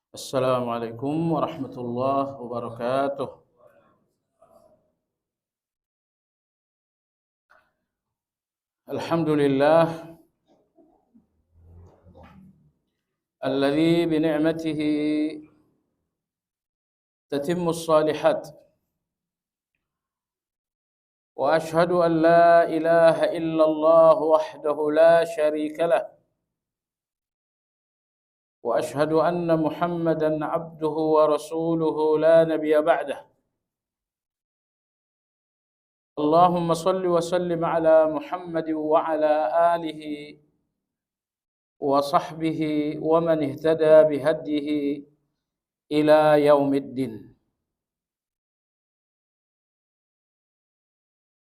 Assalamualaikum warahmatullahi wabarakatuh. Alhamdulillah alladzi bi ni'matihi tatimmu shalihat wa ashhadu an la ilaha illallah wahdahu la syarika lah wa ashhadu anna Muhammadan abduhu wa rasuluhu la nabiyya ba'dah. Allahumma salli wa sallim ala Muhammad wa ala alihi wa sahbihi wa man ihtada bihadihi ila yaumiddin.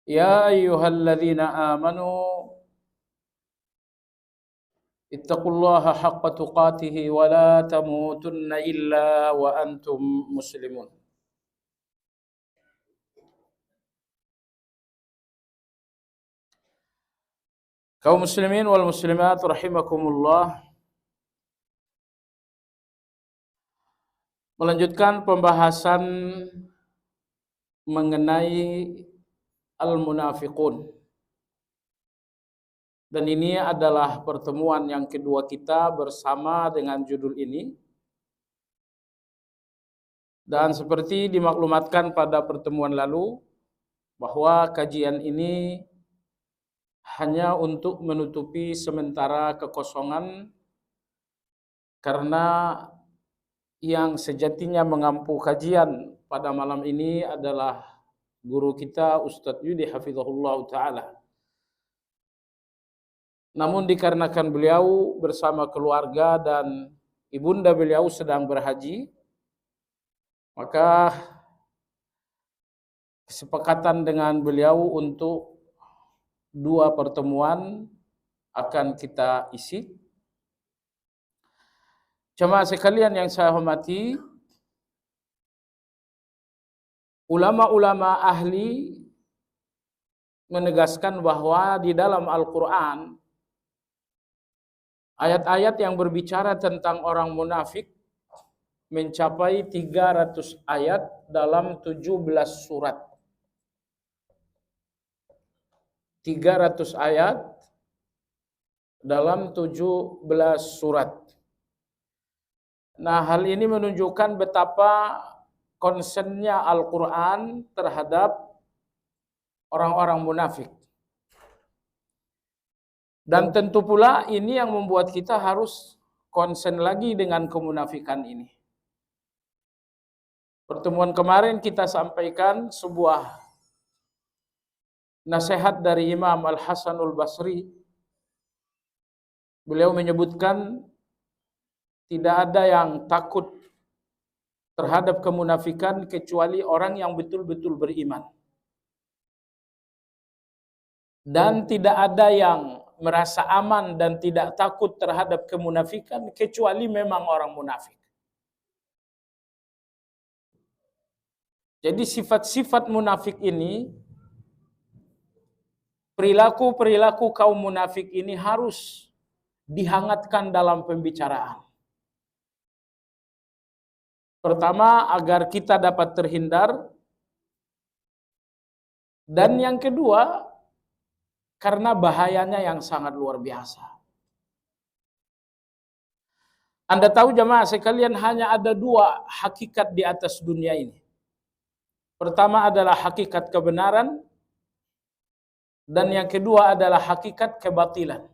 Ya ayyuhalladzina amanu ittaqullaha haqqa tuqatih wa la tamutunna illa wa antum muslimun. Kaum muslimin wal muslimat rahimakumullah, melanjutkan pembahasan mengenai al-munafiqun. Dan ini adalah pertemuan yang kedua kita bersama dengan judul ini. Dan seperti dimaklumatkan pada pertemuan lalu, bahwa kajian ini hanya untuk menutupi sementara kekosongan, karena yang sejatinya mengampu kajian pada malam ini adalah guru kita Ustadz Yudi hafizahullah ta'ala. Namun dikarenakan beliau bersama keluarga dan ibunda beliau sedang berhaji, maka kesepakatan dengan beliau untuk 2 pertemuan akan kita isi. Jemaah sekalian yang saya hormati, ulama-ulama ahli menegaskan bahwa di dalam Al-Quran, ayat-ayat yang berbicara tentang orang munafik mencapai 300 ayat dalam 17 surat. 300 ayat dalam 17 surat. Nah, hal ini menunjukkan betapa konsennya Al-Quran terhadap orang-orang munafik. Dan tentu pula ini yang membuat kita harus konsen lagi dengan kemunafikan ini. Pertemuan kemarin kita sampaikan sebuah nasihat dari Imam Al-Hasanul Basri. Beliau menyebutkan tidak ada yang takut terhadap kemunafikan kecuali orang yang betul-betul beriman. Dan tidak ada yang merasa aman dan tidak takut terhadap kemunafikan kecuali memang orang munafik. Jadi sifat-sifat munafik ini, perilaku-perilaku kaum munafik ini harus dihangatkan dalam pembicaraan. Pertama, agar kita dapat terhindar. Dan yang kedua, karena bahayanya yang sangat luar biasa. Anda tahu jemaah sekalian, hanya ada 2 hakikat di atas dunia ini. Pertama adalah hakikat kebenaran, dan yang kedua adalah hakikat kebatilan.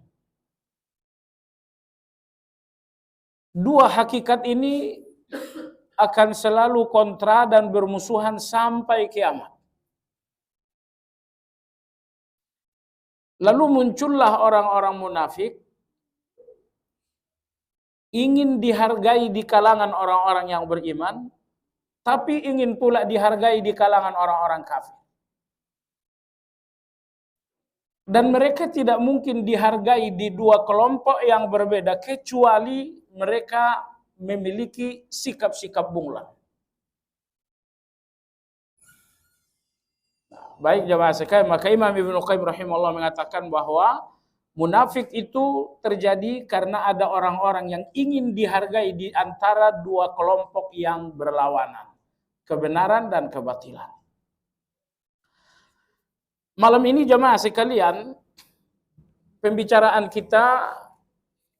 2 hakikat ini akan selalu kontra dan bermusuhan sampai kiamat. Lalu muncullah orang-orang munafik, ingin dihargai di kalangan orang-orang yang beriman, tapi ingin pula dihargai di kalangan orang-orang kafir. Dan mereka tidak mungkin dihargai di 2 kelompok yang berbeda, kecuali mereka memiliki sikap-sikap bunglon. Baik jemaah sekalian, maka Imam Ibnu Qayyim rahimahullah mengatakan bahwa Munafik itu terjadi karena ada orang-orang yang ingin dihargai di antara dua kelompok yang berlawanan, kebenaran dan kebatilan. Malam ini jemaah sekalian, pembicaraan kita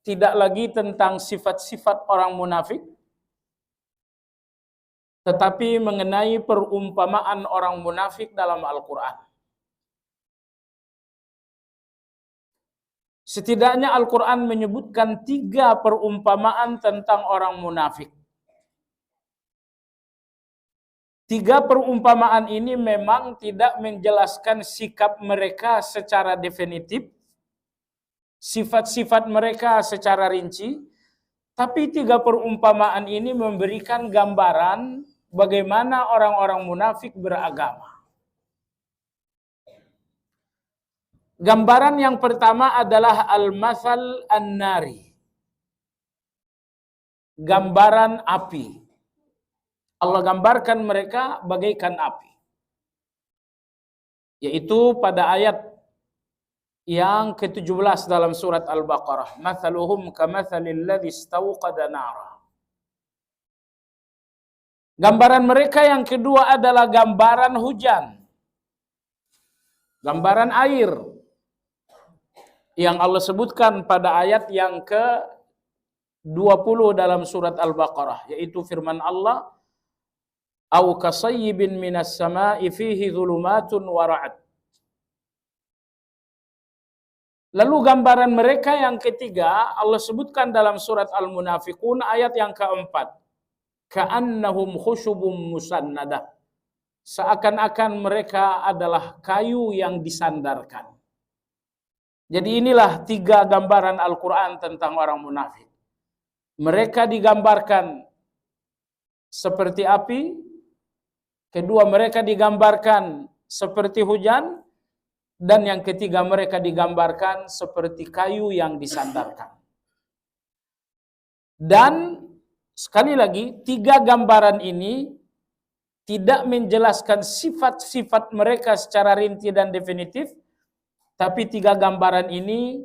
tidak lagi tentang sifat-sifat orang munafik, tetapi mengenai perumpamaan orang munafik dalam Al-Quran. Setidaknya Al-Quran menyebutkan 3 perumpamaan tentang orang munafik. 3 perumpamaan ini memang tidak menjelaskan sikap mereka secara definitif, sifat-sifat mereka secara rinci, tapi 3 perumpamaan ini memberikan gambaran bagaimana orang-orang munafik beragama. Gambaran yang pertama adalah al-mathal an-nari. Gambaran api. Allah gambarkan mereka bagaikan api. Yaitu pada ayat yang ke-17 dalam surat Al-Baqarah. Mathaluhum kamathalil ladzi istawqada nara. Gambaran mereka yang kedua adalah gambaran hujan. Gambaran air. Yang Allah sebutkan pada ayat yang ke-20 dalam surat Al-Baqarah, yaitu firman Allah, "Au kasayyibin minas sama'i fihi dhulumatun wa ra'd." Lalu gambaran mereka yang ketiga Allah sebutkan dalam surat Al-Munafiqun ayat yang keempat, "Ka'annahum khusyubum musannadah." Seakan-akan mereka adalah kayu yang disandarkan. Jadi inilah 3 gambaran Al-Quran tentang orang munafik. Mereka digambarkan seperti api, kedua mereka digambarkan seperti hujan, dan yang ketiga mereka digambarkan seperti kayu yang disandarkan. Dan sekali lagi, 3 gambaran ini tidak menjelaskan sifat-sifat mereka secara rinci dan definitif, tapi 3 gambaran ini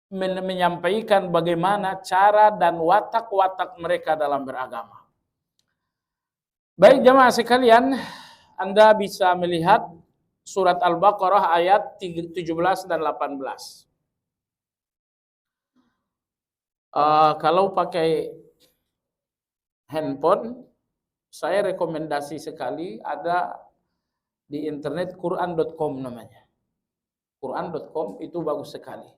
menyampaikan bagaimana cara dan watak-watak mereka dalam beragama. Baik jemaah sekalian, Anda bisa melihat surat Al-Baqarah ayat 17 dan 18. Kalau pakai handphone, saya rekomendasi sekali ada di internet Quran.com namanya. Quran.com itu bagus sekali.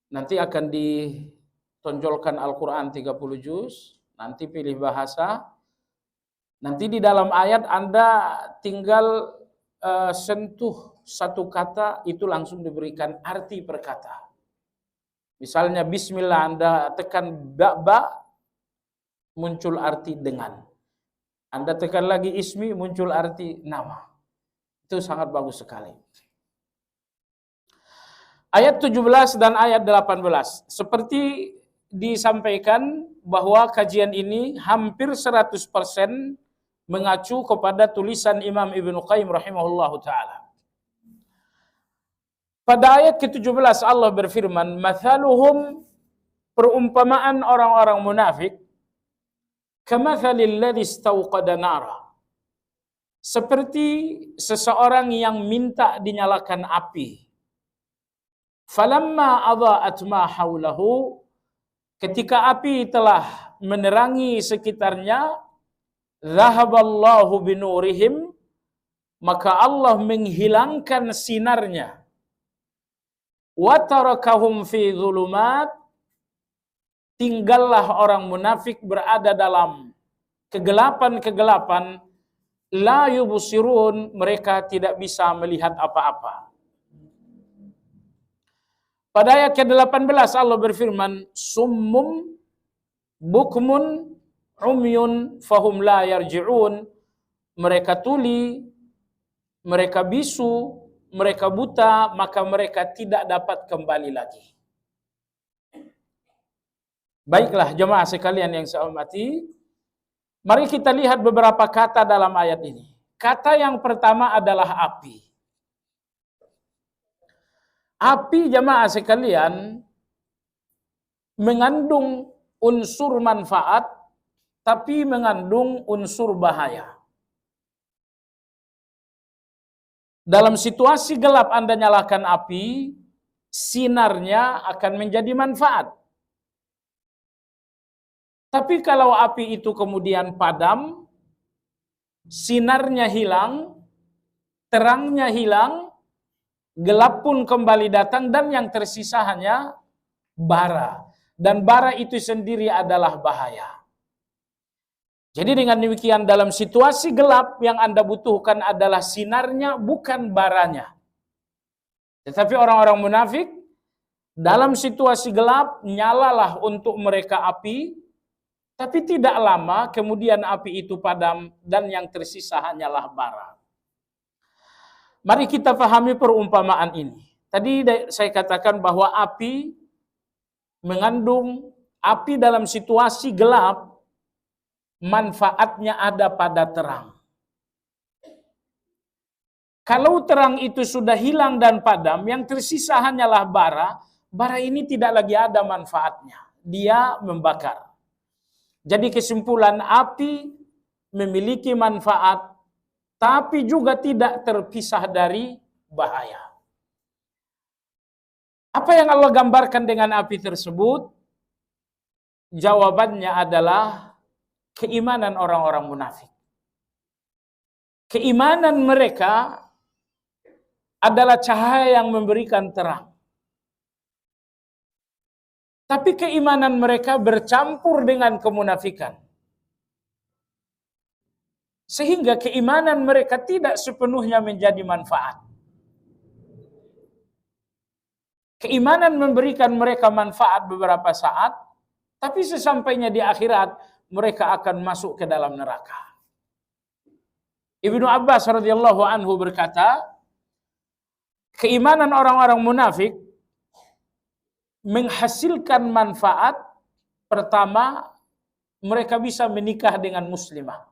Nanti akan ditonjolkan Al-Quran 30 juz, nanti pilih bahasa, nanti di dalam ayat Anda tinggal sentuh satu kata, itu langsung diberikan arti per kata. Misalnya bismillah, Anda tekan ba, muncul arti dengan. Anda tekan lagi ismi, muncul arti nama. Itu sangat bagus sekali. Ayat 17 dan ayat 18. Seperti disampaikan bahwa kajian ini hampir 100% mengacu kepada tulisan Imam Ibnu Qayyim rahimahullahu ta'ala. Pada ayat ke-17 Allah berfirman, "Mathaluhum," perumpamaan orang-orang munafik, "kamathalil ladzi istawqada nara." Seperti seseorang yang minta dinyalakan api. Falamma adha'at ma haulahu, ketika api telah menerangi sekitarnya, dhahaballahu binurihim, maka Allah menghilangkan sinarnya. Wa tarakahum fi dhulumat, tinggallah orang munafik berada dalam kegelapan-kegelapan, la yubsirun, mereka tidak bisa melihat apa-apa. Pada ayat ke-18 Allah berfirman, "Summum bukmun umyun fahum la yarji'un." Mereka tuli, mereka bisu, mereka buta, maka mereka tidak dapat kembali lagi. Baiklah jemaah sekalian yang saya hormati, mari kita lihat beberapa kata dalam ayat ini. Kata yang pertama adalah api. Api jamaah sekalian mengandung unsur manfaat tapi mengandung unsur bahaya. Dalam situasi gelap Anda nyalakan api, sinarnya akan menjadi manfaat. Tapi kalau api itu kemudian padam, sinarnya hilang, terangnya hilang, gelap pun kembali datang dan yang tersisa hanya bara. Dan bara itu sendiri adalah bahaya. Jadi dengan demikian dalam situasi gelap yang Anda butuhkan adalah sinarnya bukan baranya. Tetapi orang-orang munafik dalam situasi gelap nyalalah untuk mereka api, tapi tidak lama kemudian api itu padam dan yang tersisa hanyalah bara. Mari kita pahami perumpamaan ini. Tadi saya katakan bahwa api mengandung, api dalam situasi gelap manfaatnya ada pada terang. Kalau terang itu sudah hilang dan padam, yang tersisa hanyalah bara. Bara ini tidak lagi ada manfaatnya. Dia membakar. Jadi kesimpulan, api memiliki manfaat, tapi juga tidak terpisah dari bahaya. Apa yang Allah gambarkan dengan api tersebut? Jawabannya adalah keimanan orang-orang munafik. Keimanan mereka adalah cahaya yang memberikan terang. Tapi keimanan mereka bercampur dengan kemunafikan. Sehingga keimanan mereka tidak sepenuhnya menjadi manfaat. Keimanan memberikan mereka manfaat beberapa saat, tapi sesampainya di akhirat mereka akan masuk ke dalam neraka. Ibnu Abbas radhiyallahu anhu berkata, keimanan orang-orang munafik menghasilkan manfaat. Pertama, mereka bisa menikah dengan muslimah.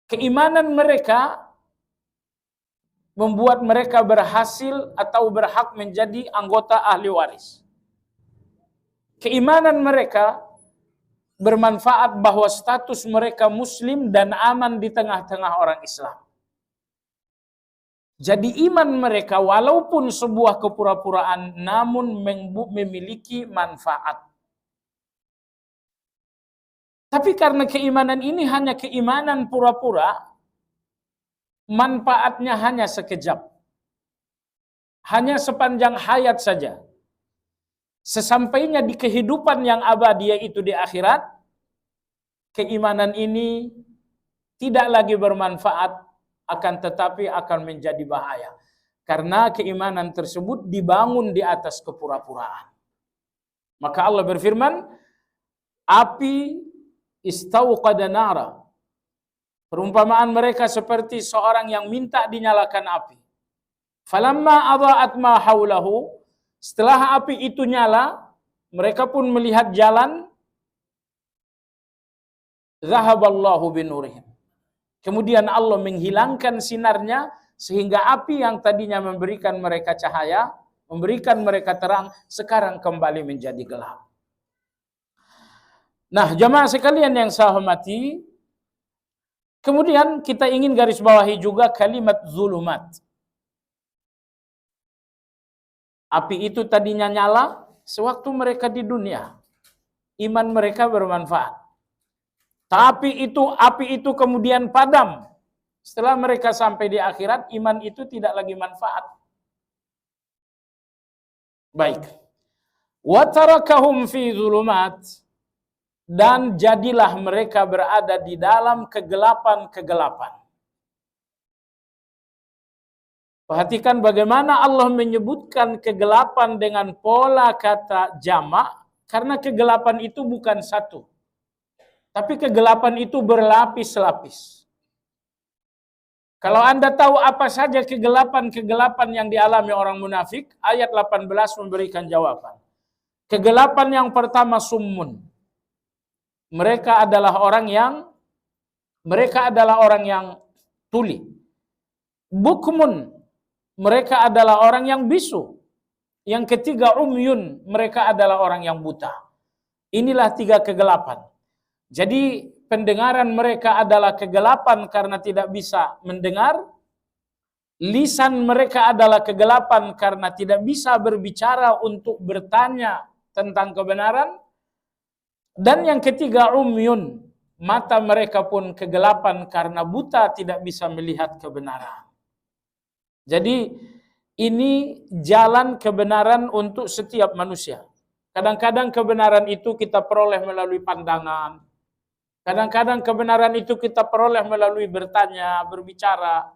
Keimanan mereka membuat mereka berhasil atau berhak menjadi anggota ahli waris. Keimanan mereka bermanfaat bahwa status mereka muslim dan aman di tengah-tengah orang Islam. Jadi iman mereka walaupun sebuah kepura-puraan namun memiliki manfaat. Tapi karena keimanan ini hanya keimanan pura-pura, manfaatnya hanya sekejap. Hanya sepanjang hayat saja. Sesampainya di kehidupan yang abadi yaitu di akhirat, keimanan ini tidak lagi bermanfaat, akan tetapi akan menjadi bahaya. Karena keimanan tersebut dibangun di atas kepura-puraan. Maka Allah berfirman, api istauqada nara. Perumpamaan mereka seperti seorang yang minta dinyalakan api. Falamma adha'at ma haulahu, setelah api itu nyala, mereka pun melihat jalan, zahaballahu binurihim. Kemudian Allah menghilangkan sinarnya sehingga api yang tadinya memberikan mereka cahaya, memberikan mereka terang, sekarang kembali menjadi gelap. Nah, jamaah sekalian yang saya hormati, kemudian kita ingin garis bawahi juga kalimat zulumat. Api itu tadinya nyala sewaktu mereka di dunia. Iman mereka bermanfaat. Tapi api itu kemudian padam. Setelah mereka sampai di akhirat, iman itu tidak lagi manfaat. Baik. Wa tarakahum fi zulumat, dan jadilah mereka berada di dalam kegelapan-kegelapan. Perhatikan bagaimana Allah menyebutkan kegelapan dengan pola kata jamak, karena kegelapan itu bukan satu. Tapi kegelapan itu berlapis-lapis. Kalau Anda tahu apa saja kegelapan-kegelapan yang dialami orang munafik, ayat 18 memberikan jawaban. Kegelapan yang pertama summun. Mereka adalah orang yang tuli. Bukmun, mereka adalah orang yang bisu. Yang ketiga umyun, mereka adalah orang yang buta. Inilah 3 kegelapan. Jadi pendengaran mereka adalah kegelapan karena tidak bisa mendengar. Lisan mereka adalah kegelapan karena tidak bisa berbicara untuk bertanya tentang kebenaran. Dan yang ketiga umyun, mata mereka pun kegelapan karena buta tidak bisa melihat kebenaran. Jadi ini jalan kebenaran untuk setiap manusia. Kadang-kadang kebenaran itu kita peroleh melalui pandangan. Kadang-kadang kebenaran itu kita peroleh melalui bertanya, berbicara.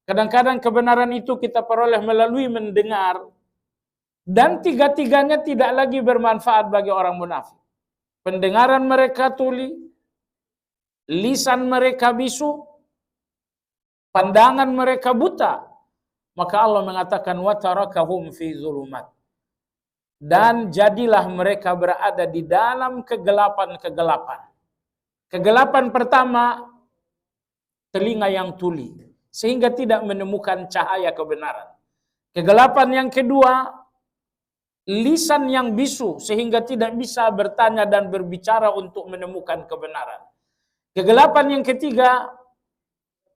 Kadang-kadang kebenaran itu kita peroleh melalui mendengar. Dan 3-tiganya tidak lagi bermanfaat bagi orang munafik. Pendengaran mereka tuli, lisan mereka bisu, pandangan mereka buta. Maka Allah mengatakan wa tarakahum fi zulumat. Dan jadilah mereka berada di dalam kegelapan-kegelapan. Kegelapan pertama, telinga yang tuli, sehingga tidak menemukan cahaya kebenaran. Kegelapan yang kedua, lisan yang bisu, sehingga tidak bisa bertanya dan berbicara untuk menemukan kebenaran. Kegelapan yang ketiga,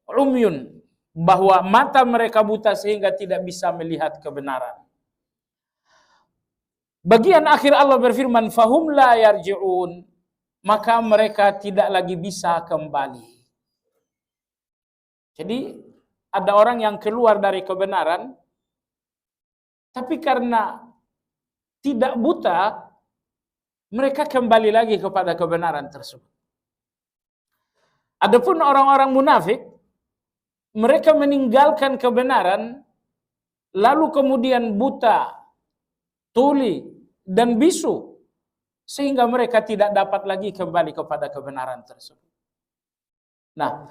umyun, bahwa mata mereka buta sehingga tidak bisa melihat kebenaran. Bagian akhir Allah berfirman, fahum la yarji'un, maka mereka tidak lagi bisa kembali. Jadi ada orang yang keluar dari kebenaran, tapi karena tidak buta, mereka kembali lagi kepada kebenaran tersebut. Adapun orang-orang munafik, mereka meninggalkan kebenaran, lalu kemudian buta, tuli, dan bisu, sehingga mereka tidak dapat lagi kembali kepada kebenaran tersebut. Nah,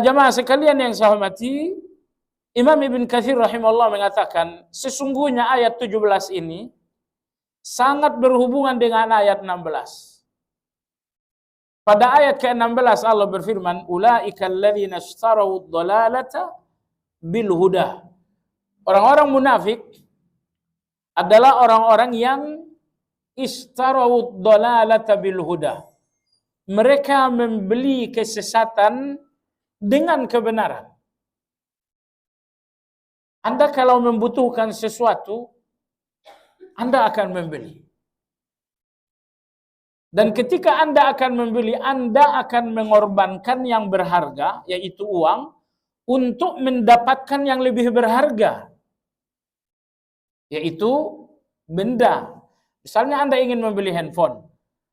jamaah sekalian yang saya hormati, Imam Ibn Katsir rahimahullah mengatakan, sesungguhnya ayat 17 ini sangat berhubungan dengan ayat 16. Pada ayat ke-16 Allah berfirman, ulaika alladzina ishtaraw ad-dhalalata bil huda. Orang-orang munafik adalah orang-orang yang ishtaraw ad-dhalalata bil huda. Mereka membeli kesesatan dengan kebenaran. Anda kalau membutuhkan sesuatu, Anda akan membeli. Dan ketika Anda akan membeli, Anda akan mengorbankan yang berharga, yaitu uang, untuk mendapatkan yang lebih berharga, yaitu benda. Misalnya Anda ingin membeli handphone,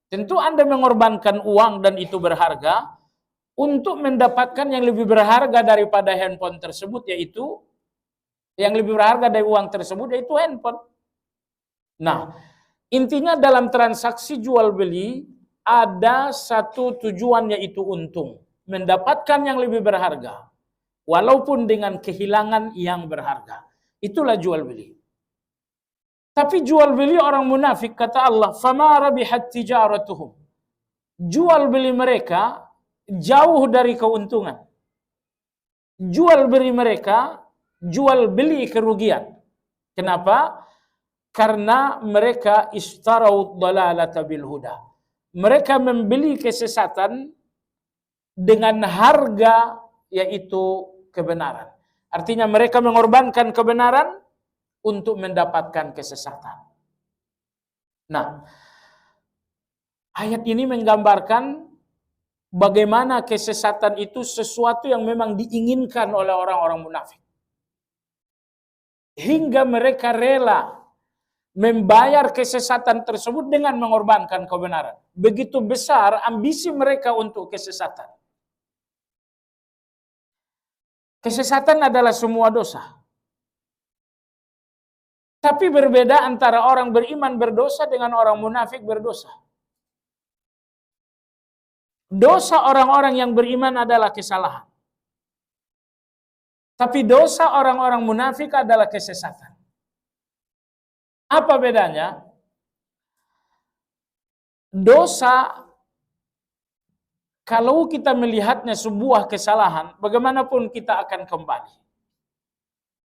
tentu Anda mengorbankan uang dan itu berharga, untuk mendapatkan yang lebih berharga daripada handphone tersebut, yaitu yang lebih berharga dari uang tersebut, yaitu handphone. Nah, intinya dalam transaksi jual beli ada satu tujuan, yaitu untung, mendapatkan yang lebih berharga walaupun dengan kehilangan yang berharga. Itulah jual beli. Tapi jual beli orang munafik, kata Allah, fama rabihat tijaratuhum. Jual beli mereka jauh dari keuntungan. Jual beli mereka jual beli kerugian. Kenapa? Karena mereka istarau dhalalata bil huda. Mereka membeli kesesatan dengan harga, yaitu kebenaran. Artinya mereka mengorbankan kebenaran untuk mendapatkan kesesatan. Nah, ayat ini menggambarkan bagaimana kesesatan itu sesuatu yang memang diinginkan oleh orang-orang munafik. Hingga mereka rela membayar kesesatan tersebut dengan mengorbankan kebenaran. Begitu besar ambisi mereka untuk kesesatan. Kesesatan adalah semua dosa. Tapi berbeda antara orang beriman berdosa dengan orang munafik berdosa. Dosa orang-orang yang beriman adalah kesalahan. Tapi dosa orang-orang munafik adalah kesesatan. Apa bedanya? Dosa, kalau kita melihatnya sebuah kesalahan, bagaimanapun kita akan kembali.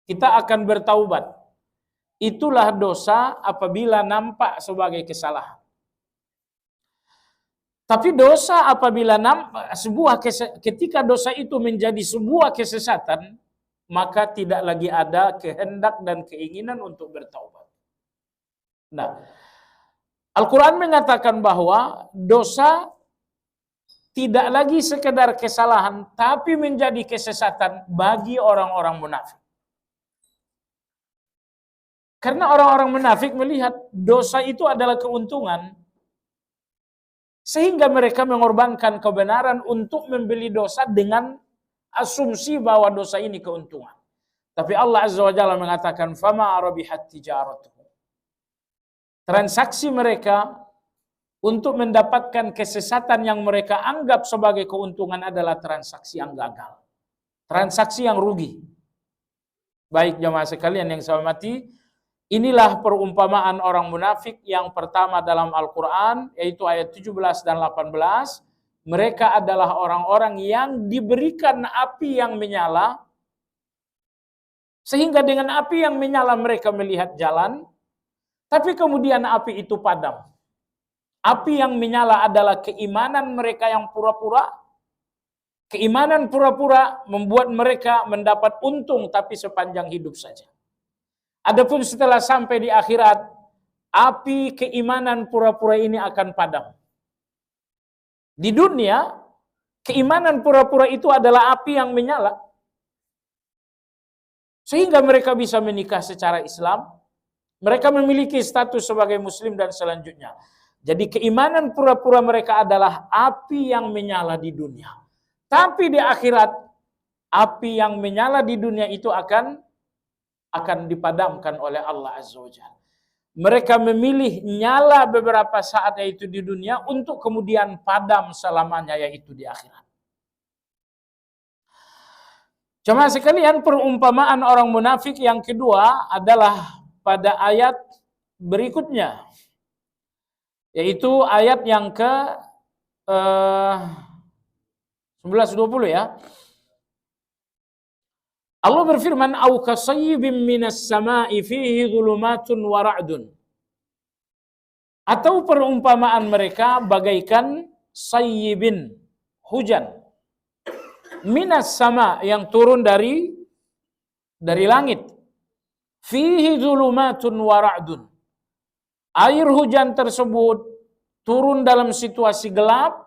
kita akan bertaubat. Itulah dosa apabila nampak sebagai kesalahan. Tapi dosa apabila ketika dosa itu menjadi sebuah kesesatan, maka tidak lagi ada kehendak dan keinginan untuk bertaubat. Nah, Al-Quran mengatakan bahwa dosa tidak lagi sekedar kesalahan, tapi menjadi kesesatan bagi orang-orang munafik. Karena orang-orang munafik melihat dosa itu adalah keuntungan, sehingga mereka mengorbankan kebenaran untuk membeli dosa dengan asumsi bahwa dosa ini keuntungan. Tapi Allah Azza wa Jalla mengatakan, "Fama rabihat tijaratuhum." Transaksi mereka untuk mendapatkan kesesatan yang mereka anggap sebagai keuntungan adalah transaksi yang gagal. Transaksi yang rugi. Baik jemaah sekalian yang saya hormati, inilah perumpamaan orang munafik yang pertama dalam Al-Quran, yaitu ayat 17 dan 18. Mereka adalah orang-orang yang diberikan api yang menyala, sehingga dengan api yang menyala mereka melihat jalan, tapi kemudian api itu padam. Api yang menyala adalah keimanan mereka yang pura-pura. Keimanan pura-pura membuat mereka mendapat untung, tapi sepanjang hidup saja. Adapun setelah sampai di akhirat, api keimanan pura-pura ini akan padam. Di dunia, keimanan pura-pura itu adalah api yang menyala. Sehingga mereka bisa menikah secara Islam, mereka memiliki status sebagai muslim dan selanjutnya. Jadi keimanan pura-pura mereka adalah api yang menyala di dunia. Tapi di akhirat, api yang menyala di dunia itu akan dipadamkan oleh Allah Azza wa Jalla. Mereka memilih nyala beberapa saat yaitu di dunia untuk kemudian padam selamanya yaitu di akhirat. Jemaah sekalian, perumpamaan orang munafik yang kedua adalah pada ayat berikutnya, yaitu ayat yang ke 11-20 ya. Allah berfirman, "Au kasayyibin minas sama'i fihi dhulumatun wa ra'dun." Atau perumpamaan mereka bagaikan sayyibin, hujan. Minas sama, yang turun dari langit. Fihi dhulumatun wa ra'dun. Air hujan tersebut turun dalam situasi gelap,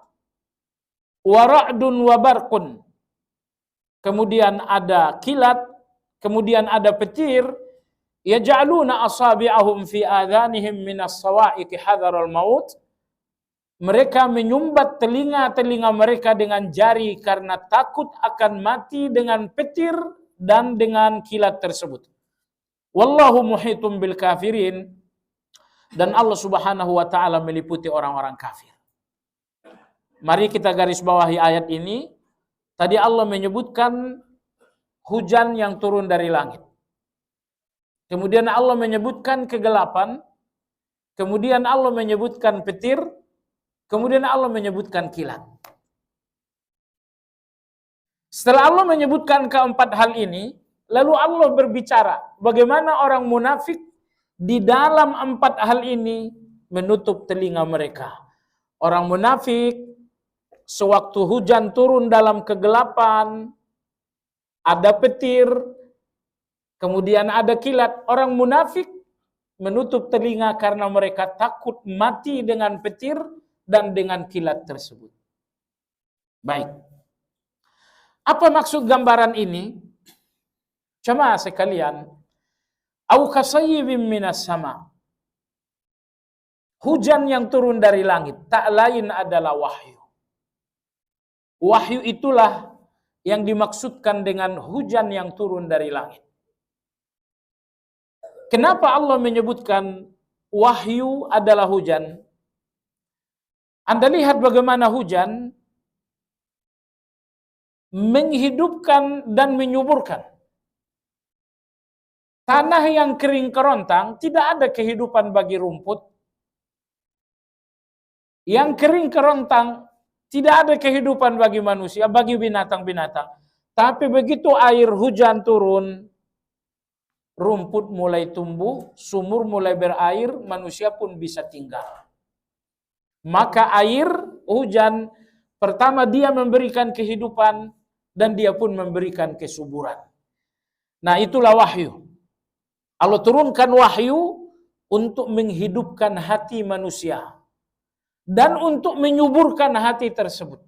wa ra'dun wa barqun. Kemudian ada kilat, kemudian ada petir, yaj'aluna asabi'ahum fi adhanihim minas sawa'iqi hadaral maut. Mereka menyumbat telinga-telinga mereka dengan jari karena takut akan mati dengan petir dan dengan kilat tersebut. Wallahu muhitum bil kafirin. Dan Allah Subhanahu wa taala meliputi orang-orang kafir. Mari kita garis bawahi ayat ini. Tadi Allah menyebutkan hujan yang turun dari langit. Kemudian Allah menyebutkan kegelapan. Kemudian Allah menyebutkan petir. Kemudian Allah menyebutkan kilat. Setelah Allah menyebutkan keempat hal ini, lalu Allah berbicara bagaimana orang munafik di dalam empat hal ini menutup telinga mereka. Orang munafik sewaktu hujan turun dalam kegelapan, ada petir, kemudian ada kilat. Orang munafik menutup telinga karena mereka takut mati dengan petir dan dengan kilat tersebut. Baik. Apa maksud gambaran ini? Jemaah sekalian, au kasayyibin minas sama. Hujan yang turun dari langit tak lain adalah wahyu. Wahyu itulah yang dimaksudkan dengan hujan yang turun dari langit. Kenapa Allah menyebutkan wahyu adalah hujan? Anda lihat bagaimana hujan menghidupkan dan menyuburkan. Tanah yang kering kerontang, tidak ada kehidupan bagi rumput. Yang kering kerontang, tidak ada kehidupan bagi manusia, bagi binatang-binatang. Tapi begitu air hujan turun, rumput mulai tumbuh, sumur mulai berair, manusia pun bisa tinggal. Maka air, hujan, pertama dia memberikan kehidupan dan dia pun memberikan kesuburan. Nah, itulah wahyu. Allah turunkan wahyu untuk menghidupkan hati manusia dan untuk menyuburkan hati tersebut.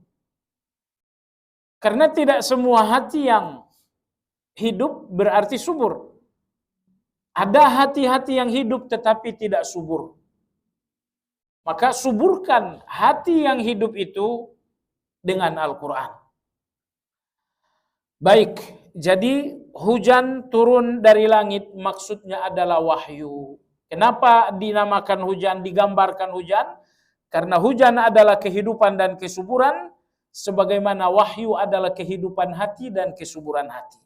Karena tidak semua hati yang hidup berarti subur. Ada hati-hati yang hidup tetapi tidak subur. Maka suburkan hati yang hidup itu dengan Al-Quran. Baik, jadi hujan turun dari langit maksudnya adalah wahyu. Kenapa dinamakan hujan, digambarkan hujan? Karena hujan adalah kehidupan dan kesuburan, sebagaimana wahyu adalah kehidupan hati dan kesuburan hati.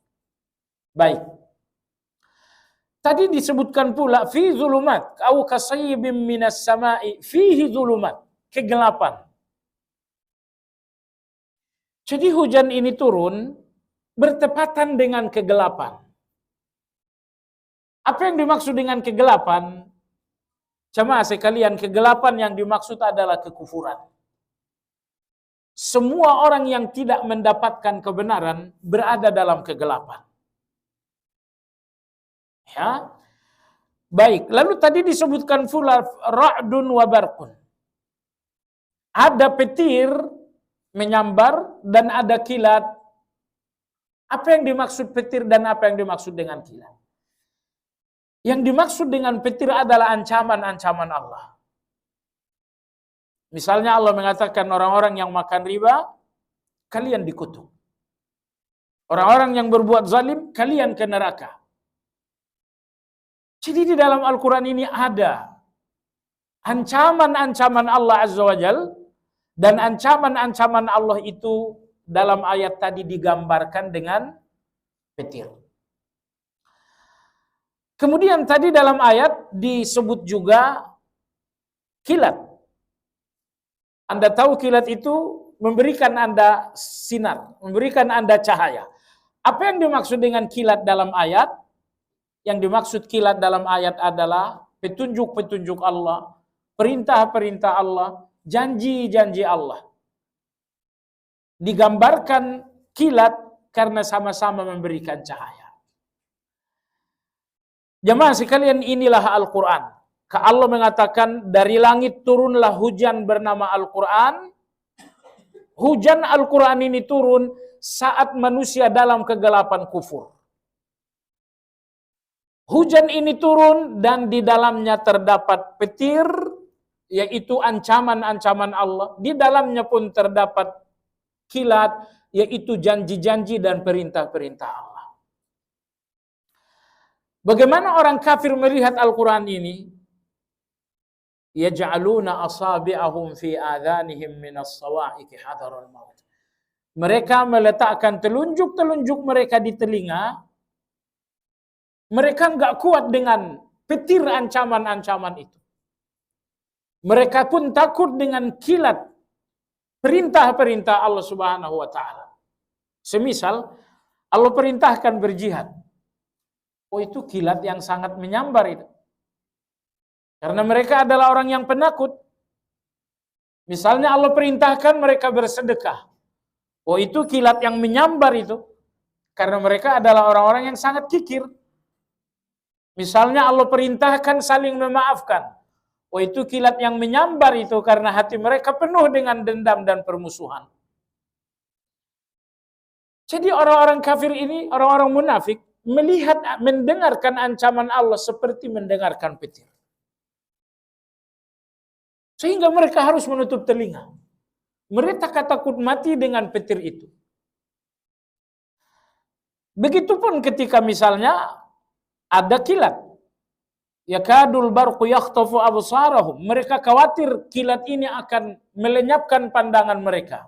Baik. Tadi disebutkan pula fi zulumat au kasayyibin minas sama'i fihi zulumat, kegelapan. Jadi hujan ini turun bertepatan dengan kegelapan. Apa yang dimaksud dengan kegelapan? Jemaah sekalian, kegelapan yang dimaksud adalah kekufuran. Semua orang yang tidak mendapatkan kebenaran berada dalam kegelapan. Ya. Baik, lalu tadi disebutkan pula ra'dun wa barqun. Ada petir menyambar dan ada kilat. Apa yang dimaksud petir dan apa yang dimaksud dengan kilat? Yang dimaksud dengan petir adalah ancaman-ancaman Allah. Misalnya Allah mengatakan orang-orang yang makan riba, kalian dikutuk. Orang-orang yang berbuat zalim, kalian ke neraka. Jadi di dalam Al-Quran ini ada ancaman-ancaman Allah Azza wa Jal, dan ancaman-ancaman Allah itu dalam ayat tadi digambarkan dengan petir. Kemudian tadi dalam ayat disebut juga kilat. Anda tahu kilat itu memberikan Anda sinar, memberikan Anda cahaya. Apa yang dimaksud dengan kilat dalam ayat? Yang dimaksud kilat dalam ayat adalah petunjuk-petunjuk Allah, perintah-perintah Allah, janji-janji Allah. Digambarkan kilat karena sama-sama memberikan cahaya. Jemaah sekalian, inilah Al-Quran. Allah mengatakan dari langit turunlah hujan bernama Al-Quran. Hujan Al-Quran ini turun saat manusia dalam kegelapan kufur. Hujan ini turun dan di dalamnya terdapat petir, yaitu ancaman-ancaman Allah. Di dalamnya pun terdapat kilat, yaitu janji-janji dan perintah-perintah Allah. Bagaimana orang kafir melihat Al-Quran ini? Yaj'aluna asabi'ahum fi adhanihim minas sawa'iqi hadaral maut. Mereka meletakkan telunjuk-telunjuk mereka di telinga. Mereka enggak kuat dengan petir ancaman-ancaman itu. Mereka pun takut dengan kilat perintah-perintah Allah Subhanahu wa taala. Semisal Allah perintahkan berjihad. Oh, itu kilat yang sangat menyambar itu. Karena mereka adalah orang yang penakut. Misalnya Allah perintahkan mereka bersedekah. Oh, itu kilat yang menyambar itu. Karena mereka adalah orang-orang yang sangat kikir. Misalnya Allah perintahkan saling memaafkan. Oh, itu kilat yang menyambar itu karena hati mereka penuh dengan dendam dan permusuhan. Jadi orang-orang kafir ini, orang-orang munafik, melihat, mendengarkan ancaman Allah seperti mendengarkan petir. Sehingga mereka harus menutup telinga. Mereka takut mati dengan petir itu. Begitupun ketika misalnya ada kilat. Yakadul barqu yakhtafu absarahum. Mereka khawatir kilat ini akan melenyapkan pandangan mereka.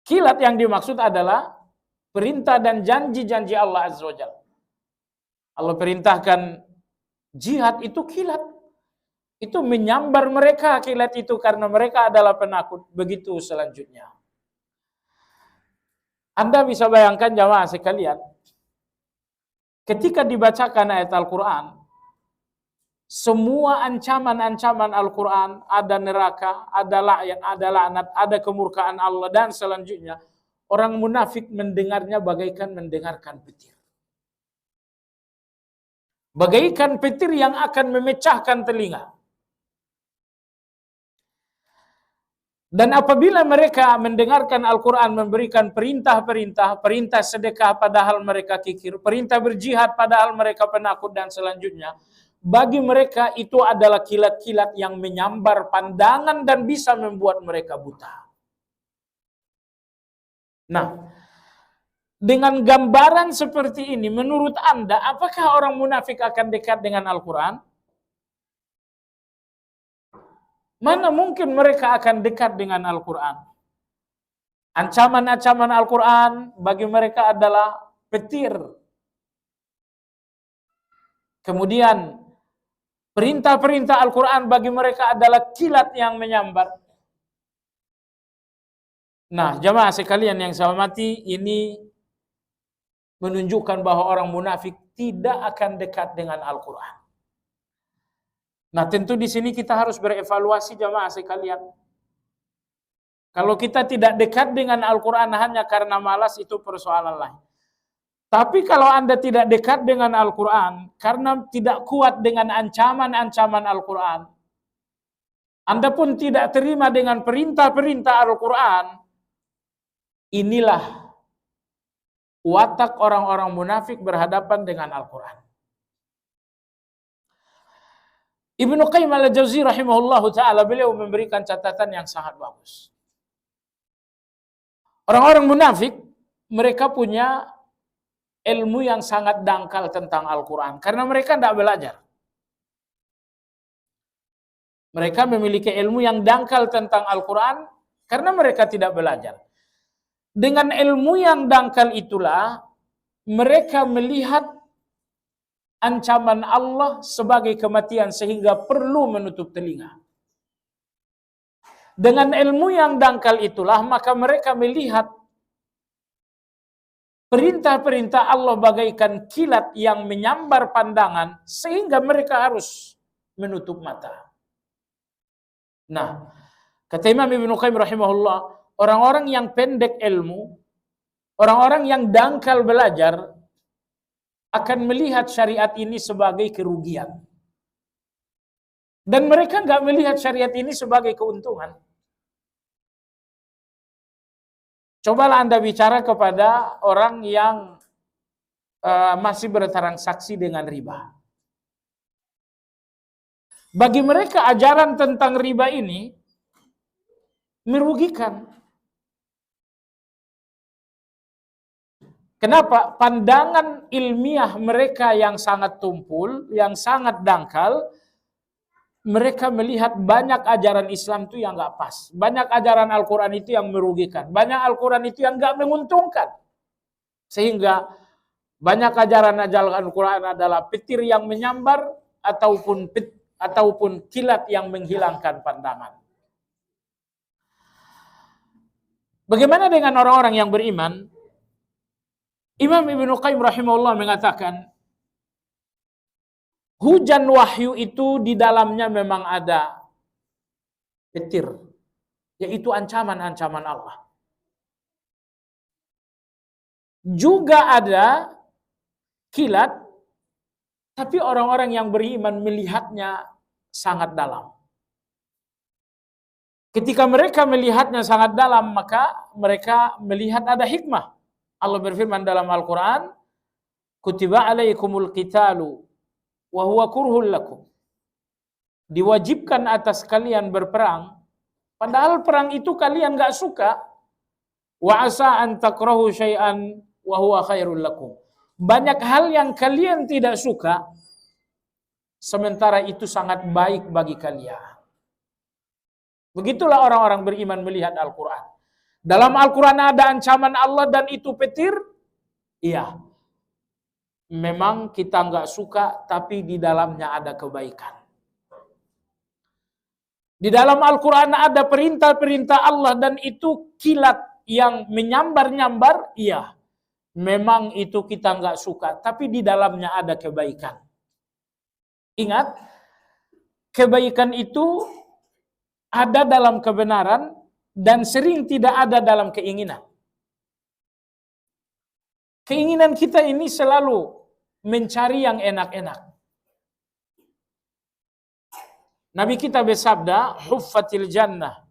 Kilat yang dimaksud adalah perintah dan janji-janji Allah Azza wa Jalla. Allah perintahkan jihad, itu kilat. Itu menyambar mereka kilat itu karena mereka adalah penakut. Begitu selanjutnya. Anda bisa bayangkan jamaah sekalian, ketika dibacakan ayat Al-Quran, semua ancaman-ancaman Al-Quran, ada neraka, ada laknat, ada kemurkaan Allah, dan selanjutnya, orang munafik mendengarnya bagaikan mendengarkan petir. Bagaikan petir yang akan memecahkan telinga. Dan apabila mereka mendengarkan Al-Quran memberikan perintah-perintah, perintah sedekah padahal mereka kikir, perintah berjihad padahal mereka penakut, dan selanjutnya, bagi mereka itu adalah kilat-kilat yang menyambar pandangan dan bisa membuat mereka buta. Nah, dengan gambaran seperti ini, menurut Anda, apakah orang munafik akan dekat dengan Al-Quran? Mana mungkin mereka akan dekat dengan Al-Quran? Ancaman-ancaman Al-Quran bagi mereka adalah petir. Kemudian, perintah-perintah Al-Quran bagi mereka adalah kilat yang menyambar. Nah, jamaah sekalian yang saya hormati, ini menunjukkan bahwa orang munafik tidak akan dekat dengan Al-Quran. Nah, tentu di sini kita harus berevaluasi jamaah sekalian. Kalau kita tidak dekat dengan Al-Quran hanya karena malas, itu persoalan lain. Tapi kalau Anda tidak dekat dengan Al-Quran karena tidak kuat dengan ancaman-ancaman Al-Quran, Anda pun tidak terima dengan perintah-perintah Al-Quran, inilah watak orang-orang munafik berhadapan dengan Al-Quran. Ibnu Qayyim al-Jauzi rahimahullahu ta'ala, beliau memberikan catatan yang sangat bagus. Orang-orang munafik, mereka punya ilmu yang sangat dangkal tentang Al-Quran, karena mereka tidak belajar. Mereka memiliki ilmu yang dangkal tentang Al-Quran, karena mereka tidak belajar. Dengan ilmu yang dangkal itulah, mereka melihat ancaman Allah sebagai kematian sehingga perlu menutup telinga. Dengan ilmu yang dangkal itulah maka mereka melihat perintah-perintah Allah bagaikan kilat yang menyambar pandangan sehingga mereka harus menutup mata. Nah, kata Imam Ibnu Qayyim rahimahullah, orang-orang yang pendek ilmu, orang-orang yang dangkal belajar, akan melihat syariat ini sebagai kerugian. Dan mereka nggak melihat syariat ini sebagai keuntungan. Cobalah Anda bicara kepada orang yang masih bertransaksi dengan riba. Bagi mereka ajaran tentang riba ini merugikan. Kenapa? Pandangan ilmiah mereka yang sangat tumpul, yang sangat dangkal, mereka melihat banyak ajaran Islam itu yang nggak pas. Banyak ajaran Al-Quran itu yang merugikan. Banyak Al-Quran itu yang nggak menguntungkan. Sehingga banyak ajaran Al-Quran adalah petir yang menyambar ataupun kilat yang menghilangkan pandangan. Bagaimana dengan orang-orang yang beriman? Imam Ibnu Qayyim rahimahullah mengatakan, hujan wahyu itu di dalamnya memang ada petir, yaitu ancaman-ancaman Allah. Juga ada kilat, tapi orang-orang yang beriman melihatnya sangat dalam. Ketika mereka melihatnya sangat dalam, maka mereka melihat ada hikmah. Allah berfirman dalam Al-Quran, kutiba alaikumul qitalu wa huwa kurhul lakum. Diwajibkan atas kalian berperang, padahal perang itu kalian gak suka. Wa asa an takrahu syai'an wa huwa khairul lakum. Banyak hal yang kalian tidak suka, sementara itu sangat baik bagi kalian. Begitulah orang-orang beriman melihat Al-Quran. Dalam Al-Quran ada ancaman Allah dan itu petir? Iya. Memang kita nggak suka, tapi di dalamnya ada kebaikan. Di dalam Al-Quran ada perintah-perintah Allah dan itu kilat yang menyambar-nyambar? Iya. memang itu kita nggak suka, tapi di dalamnya ada kebaikan. Ingat, kebaikan itu ada dalam kebenaran dan sering tidak ada dalam keinginan. Keinginan kita ini selalu mencari yang enak-enak. Nabi kita bersabda, huffatil jannah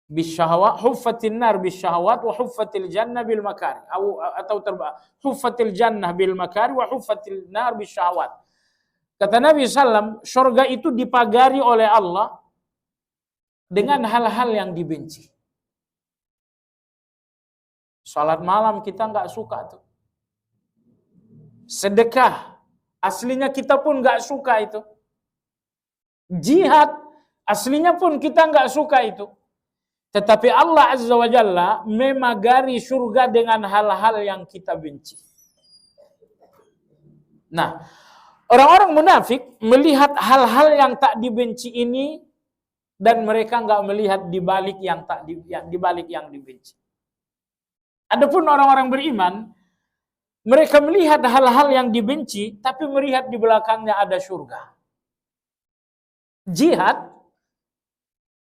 bisyahawat, huffatil nar bisyahawat, wa huffatil jannah bil makari. Atau huffatil jannah bil makari, wa huffatil nar bisyahawat. Kata Nabi SAW, surga itu dipagari oleh Allah dengan hal-hal yang dibenci. Salat malam kita nggak suka tuh. Sedekah, aslinya kita pun nggak suka itu. Jihad, aslinya pun kita nggak suka itu. Tetapi Allah Azza wa Jalla memagari surga dengan hal-hal yang kita benci. Nah, orang-orang munafik melihat hal-hal yang tak dibenci ini dan mereka nggak melihat di balik yang dibenci. Adapun orang-orang beriman, mereka melihat hal-hal yang dibenci, tapi melihat di belakangnya ada surga. Jihad,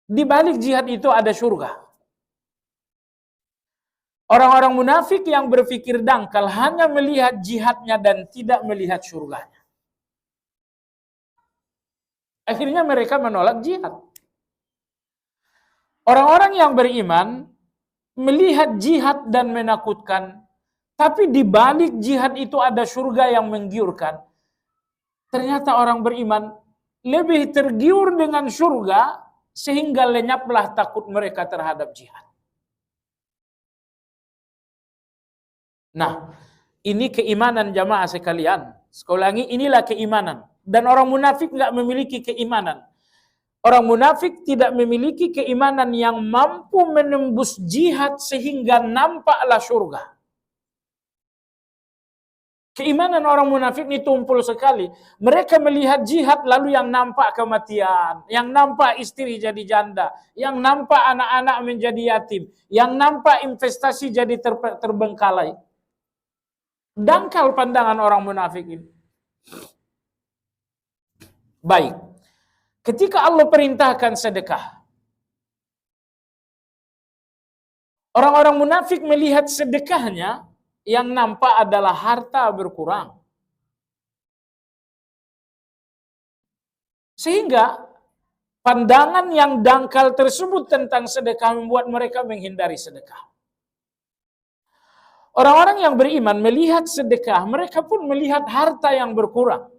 di balik jihad itu ada surga. Orang-orang munafik yang berpikir dangkal hanya melihat jihadnya dan tidak melihat surganya. Akhirnya mereka menolak jihad. Orang-orang yang beriman melihat jihad dan menakutkan, tapi di balik jihad itu ada surga yang menggiurkan. Ternyata orang beriman lebih tergiur dengan surga sehingga lenyaplah takut mereka terhadap jihad. Nah, ini keimanan jamaah sekalian. Sekali lagi, inilah keimanan. Dan orang munafik nggak memiliki keimanan. Orang munafik tidak memiliki keimanan yang mampu menembus jihad sehingga nampaklah surga. Keimanan orang munafik ini tumpul sekali. Mereka melihat jihad lalu yang nampak kematian, yang nampak istri jadi janda, yang nampak anak-anak menjadi yatim, yang nampak investasi jadi terbengkalai. Dangkal pandangan orang munafik ini. Baik. Ketika Allah perintahkan sedekah, orang-orang munafik melihat sedekahnya yang nampak adalah harta berkurang. Sehingga pandangan yang dangkal tersebut tentang sedekah membuat mereka menghindari sedekah. Orang-orang yang beriman melihat sedekah, mereka pun melihat harta yang berkurang.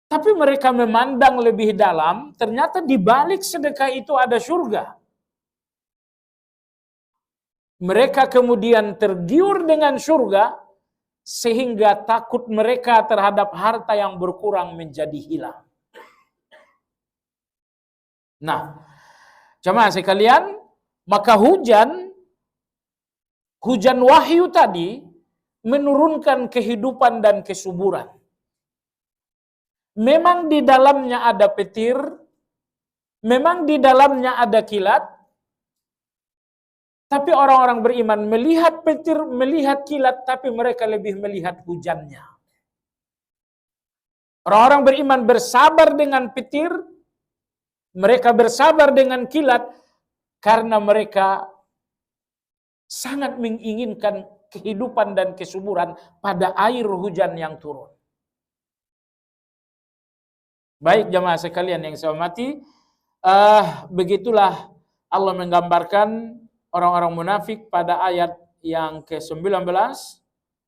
Tapi mereka memandang lebih dalam, ternyata di balik sedekah itu ada surga. Mereka kemudian tergiur dengan surga, sehingga takut mereka terhadap harta yang berkurang menjadi hilang. Nah, jemaah sekalian, maka hujan wahyu tadi menurunkan kehidupan dan kesuburan. Memang di dalamnya ada petir, memang di dalamnya ada kilat, tapi orang-orang beriman melihat petir, melihat kilat, tapi mereka lebih melihat hujannya. Orang-orang beriman bersabar dengan petir, mereka bersabar dengan kilat, karena mereka sangat menginginkan kehidupan dan kesuburan pada air hujan yang turun. Baik jemaah sekalian yang saya hormati, begitulah Allah menggambarkan orang-orang munafik pada ayat yang ke-19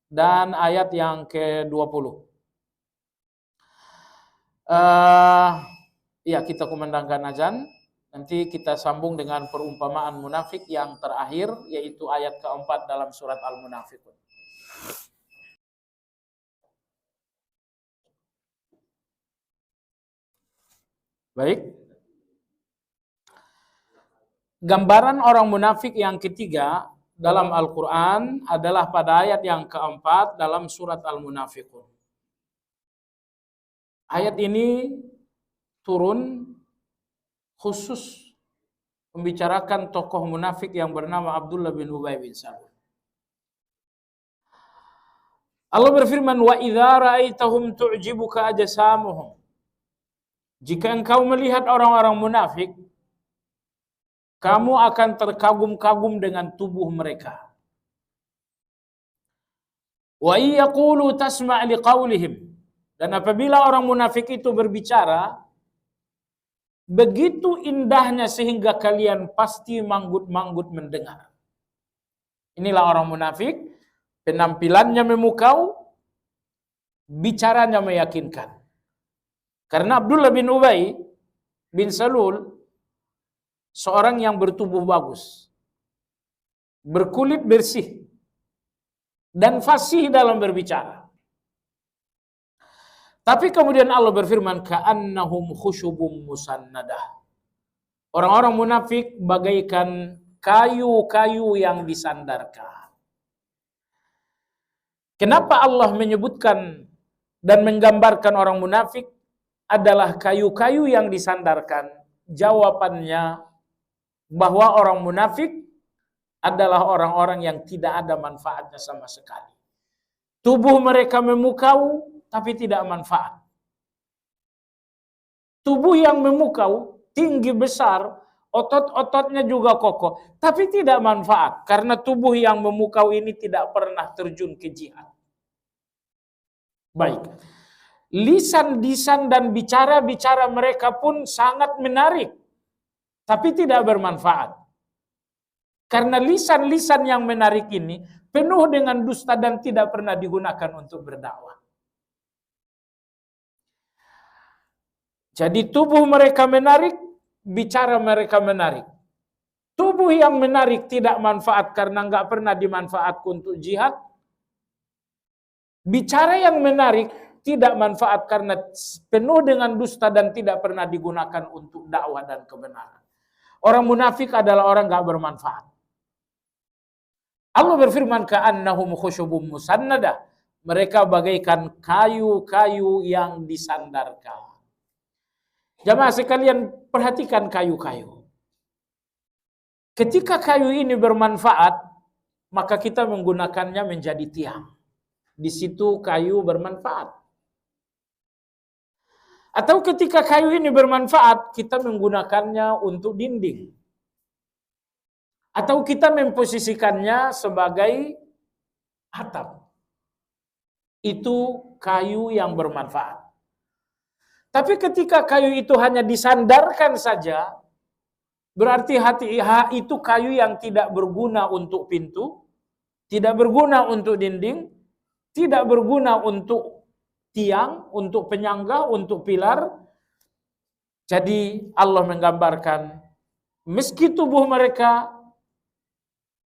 dan ayat yang ke-20. Ya, kita kumandangkan azan. Nanti kita sambung dengan perumpamaan munafik yang terakhir, yaitu ayat keempat dalam surat Al-Munafiqun. Baik. Gambaran orang munafik yang ketiga dalam Al-Quran adalah pada ayat yang keempat dalam surat Al-Munafiqun. Ayat ini turun khusus membicarakan tokoh munafik yang bernama Abdullah bin Ubay bin Salul. Allah berfirman, wa idza ra'aitahum tu'jibuka ajsamuhum. Jika engkau melihat orang-orang munafik, kamu akan terkagum-kagum dengan tubuh mereka. Wa yaqulu tasma' liqaulihim. Dan apabila orang munafik itu berbicara, begitu indahnya sehingga kalian pasti manggut-manggut mendengar. Inilah orang munafik, penampilannya memukau, bicaranya meyakinkan. Karena Abdullah bin Ubay bin Salul seorang yang bertubuh bagus, berkulit bersih, dan fasih dalam berbicara. Tapi kemudian Allah berfirman, ka'annahum khusyubum musannadah. Orang-orang munafik bagaikan kayu-kayu yang disandarkan. Kenapa Allah menyebutkan dan menggambarkan orang munafik adalah kayu-kayu yang disandarkan? Jawabannya bahwa orang munafik adalah orang-orang yang tidak ada manfaatnya sama sekali. Tubuh mereka memukau, tapi tidak manfaat. Tubuh yang memukau, tinggi besar, otot-ototnya juga kokoh, tapi tidak manfaat. Karena tubuh yang memukau ini tidak pernah terjun ke jihad. Baik. Lisan-lisan dan bicara-bicara mereka pun sangat menarik, tapi tidak bermanfaat. Karena lisan-lisan yang menarik ini penuh dengan dusta dan tidak pernah digunakan untuk berdakwah. Jadi tubuh mereka menarik, bicara mereka menarik. Tubuh yang menarik tidak manfaat karena nggak pernah dimanfaatkan untuk jihad. Bicara yang menarik tidak manfaat karena penuh dengan dusta dan tidak pernah digunakan untuk dakwah dan kebenaran. Orang munafik adalah orang nggak bermanfaat. Allah berfirman, ka'annahum khusyubum musannadah. Mereka bagaikan kayu-kayu yang disandarkan. Jamaah sekalian, perhatikan kayu-kayu. Ketika kayu ini bermanfaat, maka kita menggunakannya menjadi tiang. Di situ kayu bermanfaat. Atau ketika kayu ini bermanfaat, kita menggunakannya untuk dinding. Atau kita memposisikannya sebagai atap. Itu kayu yang bermanfaat. Tapi ketika kayu itu hanya disandarkan saja, berarti itu kayu yang tidak berguna untuk pintu, tidak berguna untuk dinding, tidak berguna untuk tiang, untuk penyangga, untuk pilar. Jadi Allah menggambarkan, meski tubuh mereka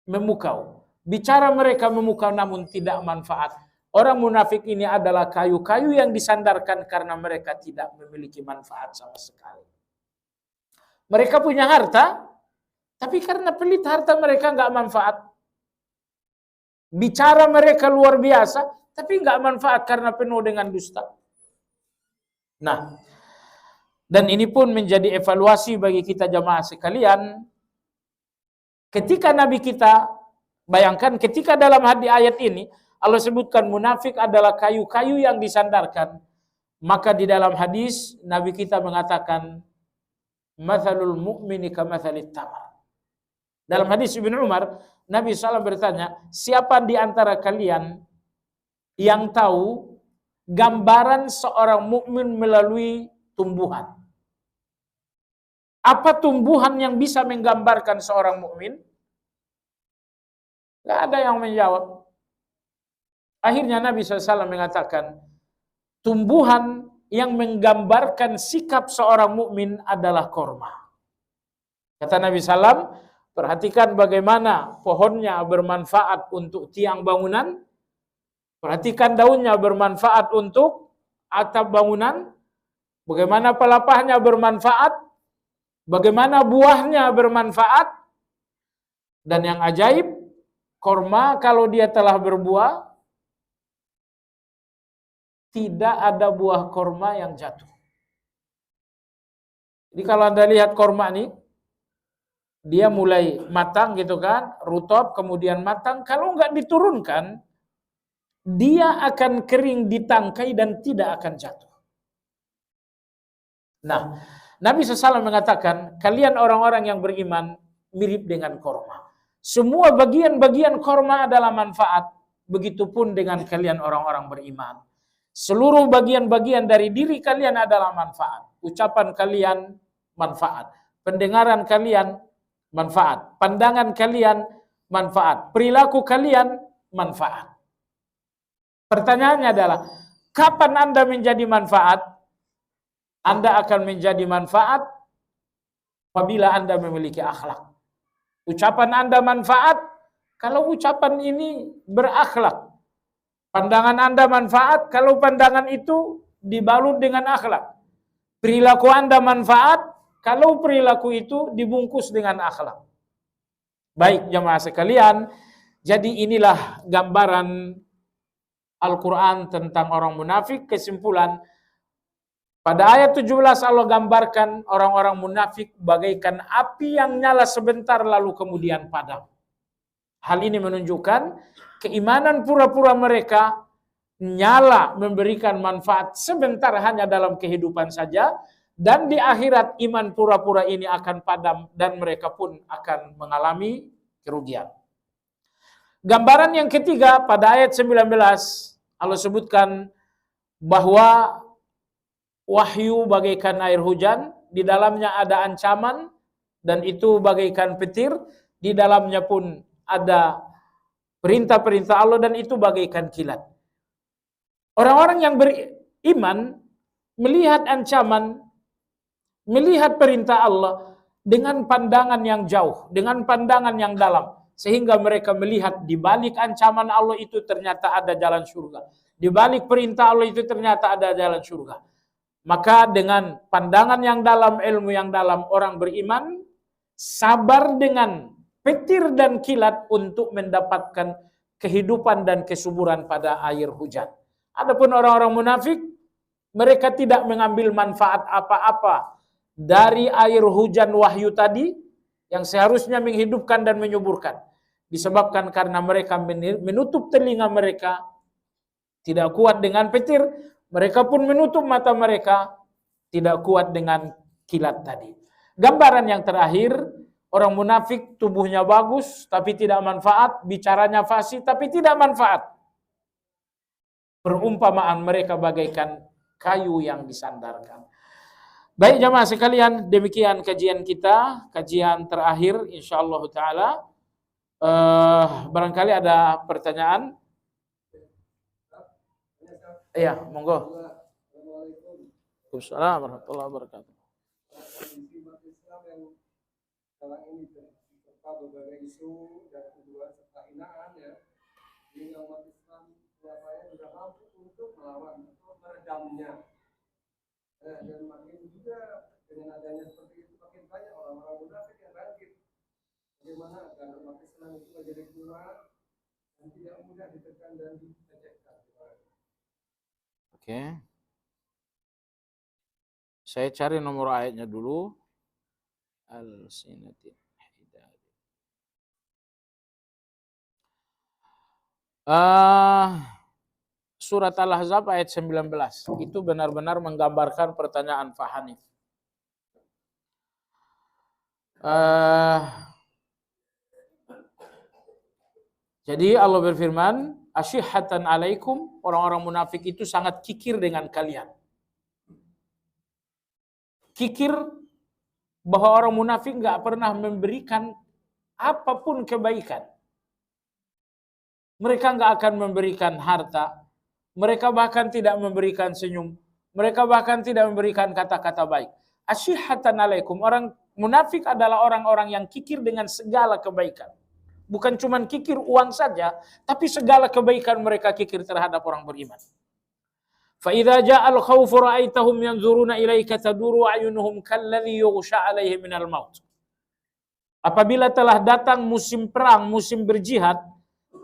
memukau, bicara mereka memukau namun tidak manfaat. Orang munafik ini adalah kayu-kayu yang disandarkan karena mereka tidak memiliki manfaat sama sekali. Mereka punya harta, tapi karena pelit harta mereka nggak manfaat. Bicara mereka luar biasa, tapi nggak manfaat karena penuh dengan dusta. Nah, dan ini pun menjadi evaluasi bagi kita jamaah sekalian. Ketika Nabi kita, bayangkan ketika dalam ayat ini, Allah sebutkan munafik adalah kayu-kayu yang disandarkan. Maka di dalam hadis, Nabi kita mengatakan, mathalul mu'mini kamathalit tamar. Dalam hadis Ibnu Umar, Nabi SAW bertanya, siapa di antara kalian yang tahu gambaran seorang mukmin melalui tumbuhan? Apa tumbuhan yang bisa menggambarkan seorang mukmin? Tidak ada yang menjawab. Akhirnya Nabi SAW mengatakan, tumbuhan yang menggambarkan sikap seorang mukmin adalah korma. Kata Nabi SAW, perhatikan bagaimana pohonnya bermanfaat untuk tiang bangunan, perhatikan daunnya bermanfaat untuk atap bangunan, bagaimana pelapahnya bermanfaat, bagaimana buahnya bermanfaat, dan yang ajaib, korma kalau dia telah berbuah, tidak ada buah korma yang jatuh. Jadi kalau Anda lihat korma ini, dia mulai matang gitu kan, rutop kemudian matang. Kalau nggak diturunkan, dia akan kering di tangkai dan tidak akan jatuh. Nah, Nabi SAW mengatakan, kalian orang-orang yang beriman mirip dengan korma. Semua bagian-bagian korma adalah manfaat. Begitupun dengan kalian orang-orang beriman. Seluruh bagian-bagian dari diri kalian adalah manfaat. Ucapan kalian manfaat. Pendengaran kalian manfaat. Pandangan kalian manfaat. Perilaku kalian manfaat. Pertanyaannya adalah, kapan Anda menjadi manfaat? Anda akan menjadi manfaat apabila Anda memiliki akhlak. Ucapan Anda manfaat kalau ucapan ini berakhlak. Pandangan Anda manfaat kalau pandangan itu dibalut dengan akhlak. Perilaku Anda manfaat kalau perilaku itu dibungkus dengan akhlak. Baik jemaah sekalian, jadi inilah gambaran Al-Quran tentang orang munafik. Kesimpulan, pada ayat 17 Allah gambarkan orang-orang munafik bagaikan api yang nyala sebentar lalu kemudian padam. Hal ini menunjukkan keimanan pura-pura mereka nyala memberikan manfaat sebentar hanya dalam kehidupan saja, dan di akhirat iman pura-pura ini akan padam dan mereka pun akan mengalami kerugian. Gambaran yang ketiga pada ayat 19 Allah sebutkan bahwa wahyu bagaikan air hujan, di dalamnya ada ancaman dan itu bagaikan petir, di dalamnya pun ada perintah-perintah Allah dan itu bagaikan kilat. Orang-orang yang beriman melihat ancaman, melihat perintah Allah dengan pandangan yang jauh, dengan pandangan yang dalam. Sehingga mereka melihat di balik ancaman Allah itu ternyata ada jalan surga. Di balik perintah Allah itu ternyata ada jalan surga. Maka dengan pandangan yang dalam, ilmu yang dalam, orang beriman sabar dengan petir dan kilat untuk mendapatkan kehidupan dan kesuburan pada air hujan. Adapun orang-orang munafik, mereka tidak mengambil manfaat apa-apa dari air hujan wahyu tadi yang seharusnya menghidupkan dan menyuburkan. Disebabkan karena mereka menutup telinga mereka, tidak kuat dengan petir, mereka pun menutup mata mereka, tidak kuat dengan kilat tadi. Gambaran yang terakhir, orang munafik tubuhnya bagus tapi tidak manfaat, bicaranya fasih tapi tidak manfaat. Perumpamaan mereka bagaikan kayu yang disandarkan. Baik jamaah sekalian, demikian kajian kita, kajian terakhir insyaallah taala. Barangkali ada pertanyaan? Iya, monggo. Waalaikumsalam warahmatullahi wabarakatuh. Sekarang ini tertimpa berbagai isu dan tuduhan serta hinaan ya, sehingga umat Islam Surabaya tidak mampu untuk melawan atau meredamnya. Dan makin juga dengan adanya seperti itu makin banyak orang-orang munafik yang bangkit. Bagaimana agar umat Islam itu menjadi kuat dan tidak mudah ditekan dan dilecehkan. Oke. Saya cari nomor ayatnya dulu. Al-Sinatin Hidayah. Surat Al-Ahzab ayat 19. Itu benar-benar menggambarkan pertanyaan Pak Hanif. Jadi Allah berfirman, asyihatan alaikum, orang-orang munafik itu sangat kikir dengan kalian. Kikir bahwa orang munafik nggak pernah memberikan apapun kebaikan. Mereka nggak akan memberikan harta, mereka bahkan tidak memberikan senyum, mereka bahkan tidak memberikan kata-kata baik. Asyihatan alaikum, orang munafik adalah orang-orang yang kikir dengan segala kebaikan. Bukan cuma kikir uang saja, tapi segala kebaikan mereka kikir terhadap orang beriman. Fa idza ja'al khawfu ra'aitahum yanzuruna ilaika taduru a'yunuhum kalladhi yughsha 'alaihi minal maut. Apabila telah datang musim perang, musim berjihad,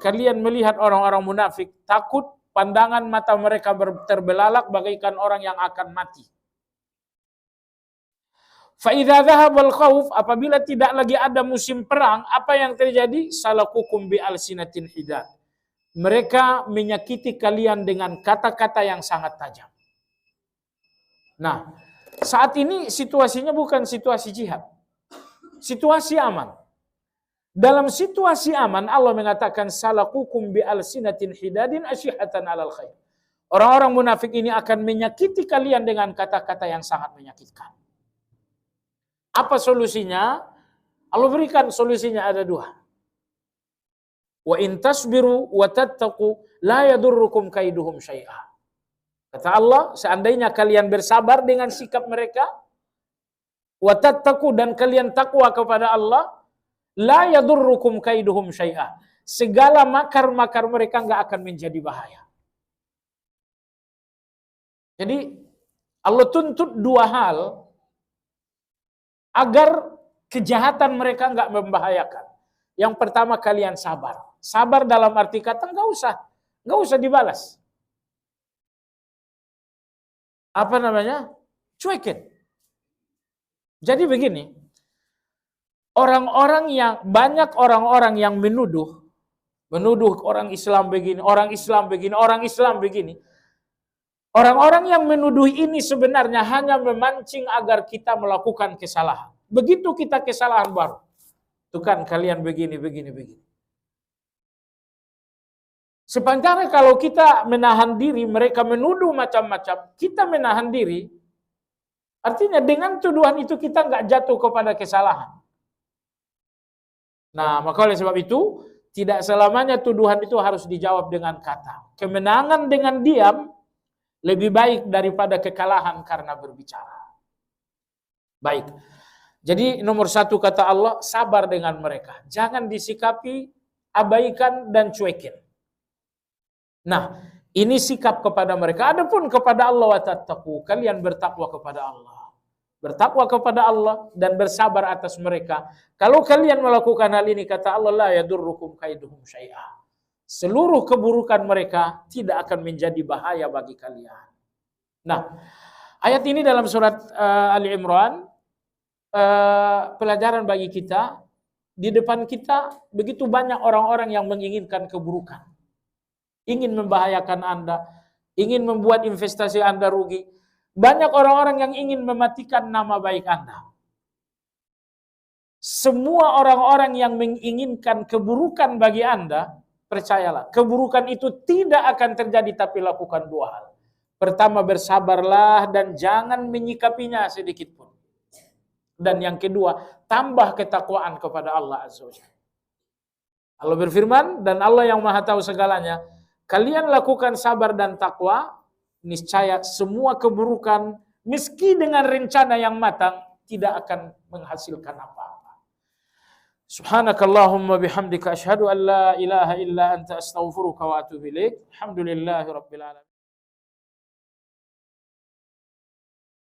kalian melihat orang-orang munafik takut, pandangan mata mereka terbelalak bagaikan orang yang akan mati. Fa idza dhahabal khauf, apabila tidak lagi ada musim perang, apa yang terjadi? Salakukum bi alsinatin hidad. mereka menyakiti kalian dengan kata-kata yang sangat tajam. Nah, saat ini situasinya bukan situasi jihad. Situasi aman. Dalam situasi aman Allah mengatakan salakukum bi alsinatin hidadin asyihatan alal khair. Orang-orang munafik ini akan menyakiti kalian dengan kata-kata yang sangat menyakitkan. Apa solusinya? Allah berikan solusinya ada dua. Wa in tasbiru wa tattaqu la yadurrukum kaiduhum syai'a. Kata Allah, seandainya kalian bersabar dengan sikap mereka, wa tattaqu dan kalian takwa kepada Allah, la yadurrukum kaiduhum syai'a. Segala makar-makar mereka enggak akan menjadi bahaya. Jadi Allah tuntut dua hal agar kejahatan mereka enggak membahayakan. Yang pertama kalian sabar. Sabar dalam arti kata enggak usah dibalas. Apa namanya? Cuekin. Jadi begini, banyak orang-orang yang menuduh orang Islam begini, orang Islam begini, orang Islam begini. Orang-orang yang menuduh ini sebenarnya hanya memancing agar kita melakukan kesalahan. Begitu kita kesalahan baru, tuh kan kalian begini. Sementara kalau kita menahan diri, mereka menuduh macam-macam, kita menahan diri, artinya dengan tuduhan itu kita nggak jatuh kepada kesalahan. Nah, maka oleh sebab itu, tidak selamanya tuduhan itu harus dijawab dengan kata. Kemenangan dengan diam lebih baik daripada kekalahan karena berbicara. Baik. Jadi nomor satu kata Allah, sabar dengan mereka. Jangan disikapi, abaikan dan cuekin. Nah, ini sikap kepada mereka. Adapun kepada Allah wa tattaqu, kalian bertakwa kepada Allah. Bertakwa kepada Allah dan bersabar atas mereka. Kalau kalian melakukan hal ini, kata Allah, la yadurrukum kaiduhum syai'a. Seluruh keburukan mereka tidak akan menjadi bahaya bagi kalian. Nah, ayat ini dalam surat Ali Imran, pelajaran bagi kita. Di depan kita begitu banyak orang-orang yang menginginkan keburukan. Ingin membahayakan Anda, ingin membuat investasi Anda rugi. Banyak orang-orang yang ingin mematikan nama baik Anda. Semua orang-orang yang menginginkan keburukan bagi Anda, percayalah, keburukan itu tidak akan terjadi, tapi lakukan dua hal. Pertama, bersabarlah dan jangan menyikapinya sedikit pun. Dan yang kedua, tambah ketakwaan kepada Allah Azza wa Jalla. Allah berfirman, dan Allah yang Maha Tahu segalanya, kalian lakukan sabar dan takwa, niscaya semua keburukan, meski dengan rencana yang matang, tidak akan menghasilkan apa-apa. Subhanakallahumma bihamdika asyhadu an la ilaha illa anta astaghfiruka wa atubu ilaik. Alhamdulillahi rabbil alamin.